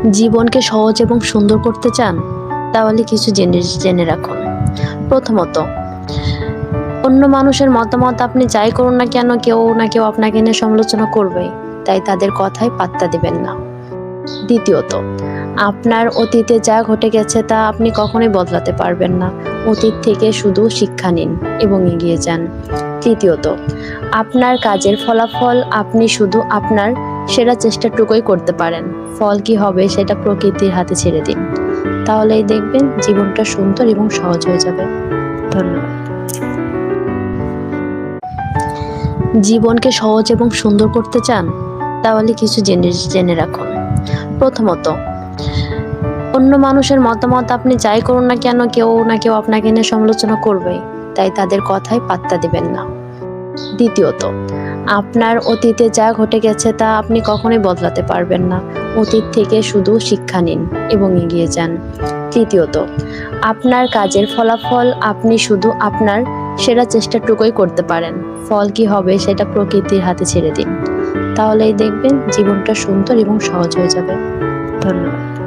জীবনকে সহজ এবং সুন্দর করতে চান? তাহলে কিছু জিনিস জেনে রাখুন। প্রথমত, অন্য মানুষের মতামত আপনি যাই করুন না কেন, কেউ না কেউ আপনাকে নিয়ে সমালোচনা করবেই, তাই তাদের কথায় পাত্তা দিবেন না। দ্বিতীয়ত, আপনার অতীতে যা ঘটে গেছে তা আপনি কখনোই বদলাতে পারবেন না। অতীত থেকে শুধু শিক্ষা নিন এবং এগিয়ে যান। তৃতীয়ত, আপনার কাজের ফলাফল আপনি শুধু আপনার সেরা চেষ্টাটুকুই করতে পারেন। ফল কি হবে সেটা প্রকৃতির হাতে ছেড়ে দিন। তাহলেই দেখবেন জীবনটা সুন্দর এবং সহজ হয়ে যাবে। ধন্যবাদ। জীবনকে সহজ এবং সুন্দর করতে চান? তাহলে কিছু জিনিস জেনে রাখুন। প্রথমত, অন্য মানুষের মতামত আপনি যাই করুন না কেন, কেউ না কেউ আপনাকে নিয়ে সমালোচনা করবেই, তাই তাদের কথায় পাত্তা দিবেন না। দ্বিতীয়ত, আপনার অতীতে যা ঘটে গেছে তা আপনি কখনোই বদলাতে পারবেন না। অতীত থেকে শুধু শিক্ষা নিন এবং এগিয়ে যান। তৃতীয়ত, আপনার কাজের ফলাফল আপনি শুধু আপনার সেরা চেষ্টাটুকুই করতে পারেন। ফল কি হবে সেটা প্রকৃতির হাতে ছেড়ে দিন। তাহলেই দেখবেন জীবনটা সুন্দর এবং সহজ হয়ে যাবে। ধন্যবাদ।